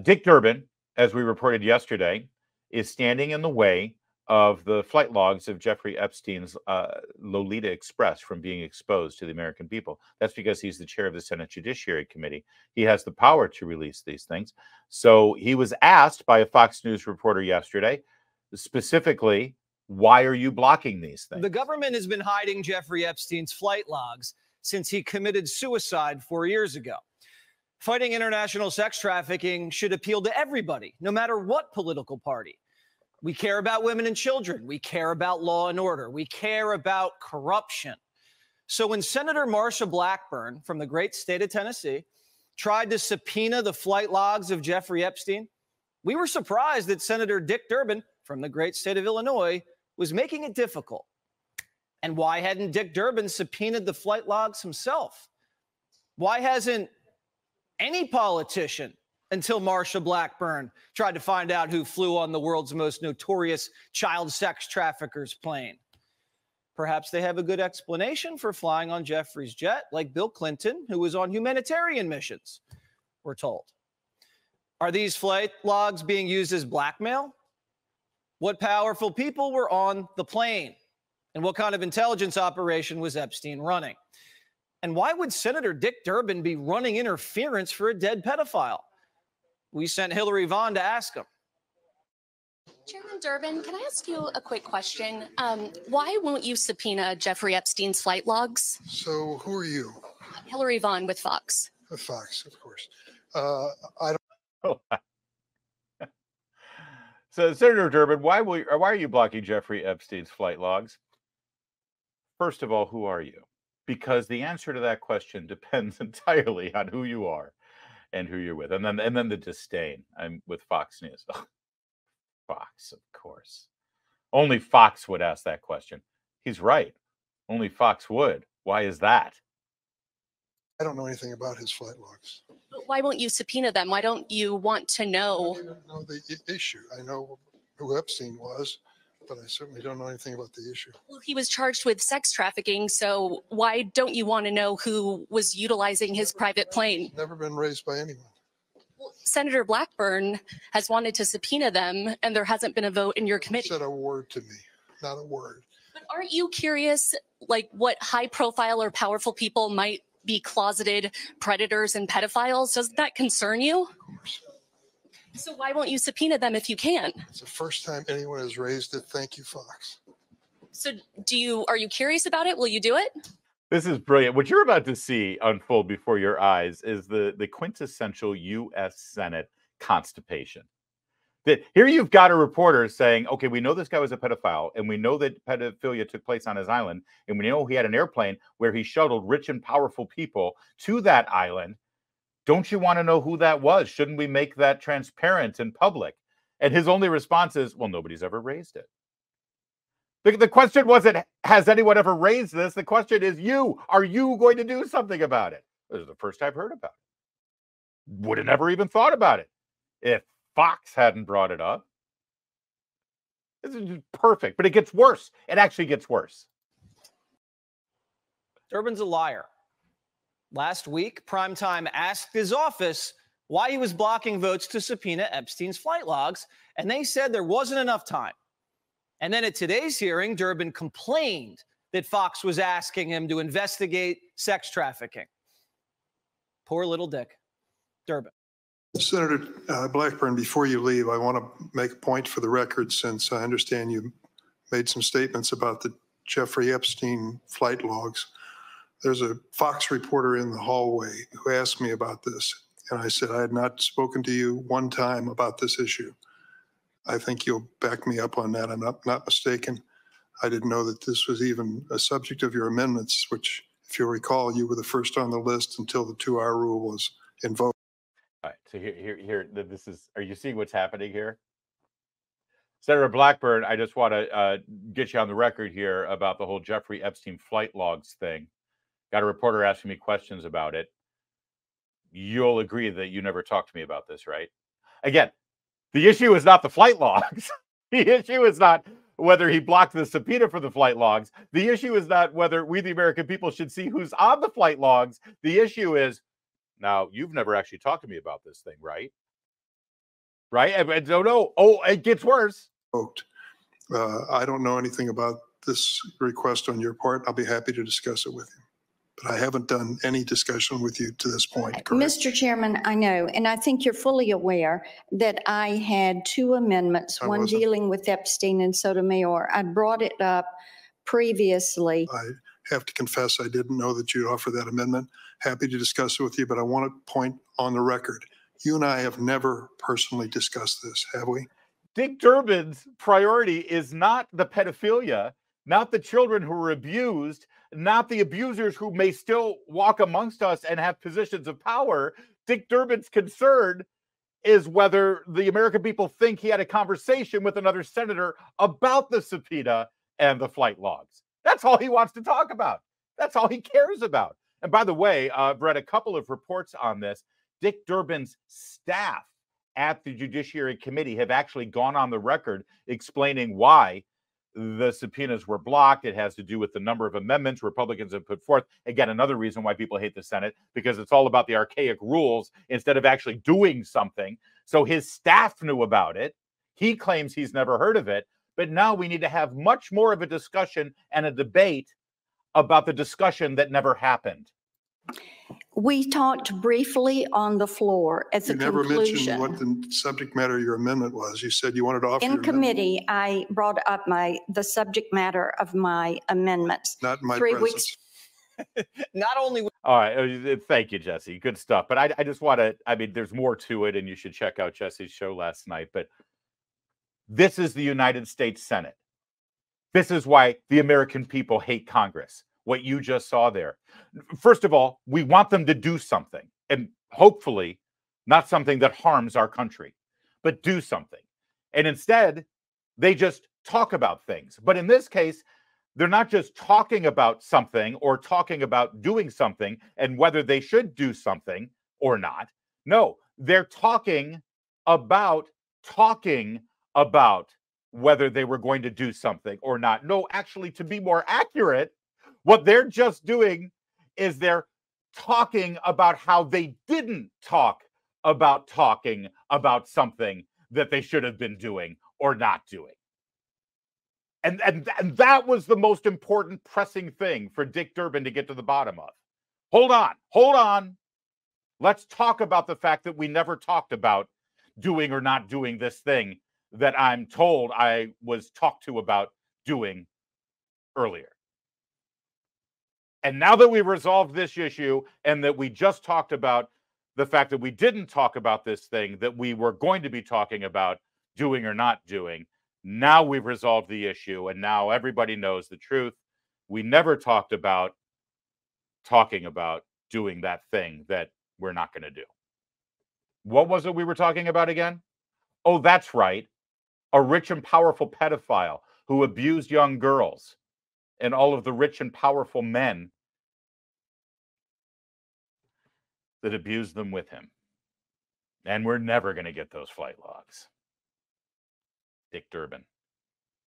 Dick Durbin, as we reported yesterday, is standing in the way of the flight logs of Jeffrey Epstein's Lolita Express from being exposed to the American people. That's because he's the chair of the Senate Judiciary Committee. He has the power to release these things. So he was asked by a Fox News reporter yesterday, specifically, why are you blocking these things? The government has been hiding Jeffrey Epstein's flight logs since he committed suicide 4 years ago. Fighting international sex trafficking should appeal to everybody, no matter what political party. We care about women and children. We care about law and order. We care about corruption. So when Senator Marsha Blackburn from the great state of Tennessee tried to subpoena the flight logs of Jeffrey Epstein, we were surprised that Senator Dick Durbin from the great state of Illinois was making it difficult. And why hadn't Dick Durbin subpoenaed the flight logs himself? Why hasn't any politician until Marsha Blackburn tried to find out who flew on the world's most notorious child sex trafficker's plane? Perhaps they have a good explanation for flying on Jeffrey's jet, like Bill Clinton, who was on humanitarian missions, we're told. Are these flight logs being used as blackmail? What powerful people were on the plane? And what kind of intelligence operation was Epstein running? And why would Senator Dick Durbin be running interference for a dead pedophile? We sent Hillary Vaughn to ask him. Chairman Durbin, can I ask you a quick question? Why won't you subpoena Jeffrey Epstein's flight logs? So who are you? Hillary Vaughn with Fox. With Fox, of course. I don't. So, Senator Durbin, why are you blocking Jeffrey Epstein's flight logs? First of all, who are you? Because the answer to that question depends entirely on who you are and who you're with, and then the disdain. I'm with Fox News. Fox, of course. Only Fox would ask that question. He's right. Only Fox would. Why is that? I don't know anything about his flight logs. But why won't you subpoena them? Why don't you want to know? I don't know the issue. I know who Epstein was, but I certainly don't know anything about the issue. Well, he was charged with sex trafficking, so why don't you want to know who was utilizing his private plane? Never been raised by anyone. Well, Senator Blackburn has wanted to subpoena them, and there hasn't been a vote in your committee. Said a word to me, not a word. But aren't you curious, like, what high-profile or powerful people might be closeted predators and pedophiles? Doesn't that concern you? Of course. So why won't you subpoena them if you can? It's the first time anyone has raised it. Thank you, Fox. So are you curious about it? Will you do it? This is brilliant. What you're about to see unfold before your eyes is the quintessential U.S. Senate constipation. That here you've got a reporter saying, okay, we know this guy was a pedophile, and we know that pedophilia took place on his island, and we know he had an airplane where he shuttled rich and powerful people to that island. Don't you want to know who that was? Shouldn't we make that transparent and public? And his only response is, well, nobody's ever raised it. The question wasn't, has anyone ever raised this? The question is, are you going to do something about it? This is the first I've heard about it. Would have never even thought about it if Fox hadn't brought it up. This is perfect, but it gets worse. It actually gets worse. Durbin's a liar. Last week, Primetime asked his office why he was blocking votes to subpoena Epstein's flight logs, and they said there wasn't enough time. And then at today's hearing, Durbin complained that Fox was asking him to investigate sex trafficking. Poor little Dick. Durbin. Senator Blackburn, before you leave, I want to make a point for the record, since I understand you made some statements about the Jeffrey Epstein flight logs. There's a Fox reporter in the hallway who asked me about this, and I said I had not spoken to you one time about this issue. I think you'll back me up on that. I'm not mistaken. I didn't know that this was even a subject of your amendments, which, if you'll recall, you were the first on the list until the 2-hour rule was invoked. All right, so here, this is, are you seeing what's happening here? Senator Blackburn, I just want to get you on the record here about the whole Jeffrey Epstein flight logs thing. Got a reporter asking me questions about it. You'll agree that you never talked to me about this, right? Again, the issue is not the flight logs. The issue is not whether he blocked the subpoena for the flight logs. The issue is not whether we, the American people, should see who's on the flight logs. The issue is, now, you've never actually talked to me about this thing, right? right? And so no, oh, it gets worse. I don't know anything about this request on your part. I'll be happy to discuss it with you. But I haven't done any discussion with you to this point, correct? Mr. Chairman, I know, and I think you're fully aware that I had two amendments, one dealing with Epstein and Sotomayor. I brought it up previously. I have to confess I didn't know that you'd offer that amendment. Happy to discuss it with you, but I want to point on the record. You and I have never personally discussed this, have we? Dick Durbin's priority is not the pedophilia, not the children who were abused, not the abusers who may still walk amongst us and have positions of power. Dick Durbin's concern is whether the American people think he had a conversation with another senator about the subpoena and the flight logs. That's all he wants to talk about. That's all he cares about. And by the way, I've read a couple of reports on this. Dick Durbin's staff at the Judiciary Committee have actually gone on the record explaining why the subpoenas were blocked. It has to do with the number of amendments Republicans have put forth. Again, another reason why people hate the Senate, because it's all about the archaic rules instead of actually doing something. So his staff knew about it. He claims he's never heard of it. But now we need to have much more of a discussion and a debate about the discussion that never happened. We talked briefly on the floor as a conclusion. You never mentioned what the subject matter of your amendment was. You said you wanted to offer in committee. I brought up the subject matter of my amendments. Not in my 3 presence. weeks. Not only All right. Thank you, Jesse. Good stuff. But I just want to, I mean, there's more to it, and you should check out Jesse's show last night. But this is the United States Senate. This is why the American people hate Congress. What you just saw there. First of all, we want them to do something, and hopefully not something that harms our country, but do something. And instead, they just talk about things. But in this case, they're not just talking about something or talking about doing something and whether they should do something or not. No, they're talking about whether they were going to do something or not. No, actually, to be more accurate, what they're just doing is they're talking about how they didn't talk about talking about something that they should have been doing or not doing. And that was the most important pressing thing for Dick Durbin to get to the bottom of. Hold on. Let's talk about the fact that we never talked about doing or not doing this thing that I'm told I was talked to about doing earlier. And now that we've resolved this issue and that we just talked about the fact that we didn't talk about this thing that we were going to be talking about doing or not doing, now we've resolved the issue and now everybody knows the truth. We never talked about talking about doing that thing that we're not going to do. What was it we were talking about again? Oh, that's right. A rich and powerful pedophile who abused young girls. And all of the rich and powerful men that abused them with him. And we're never going to get those flight logs. Dick Durbin.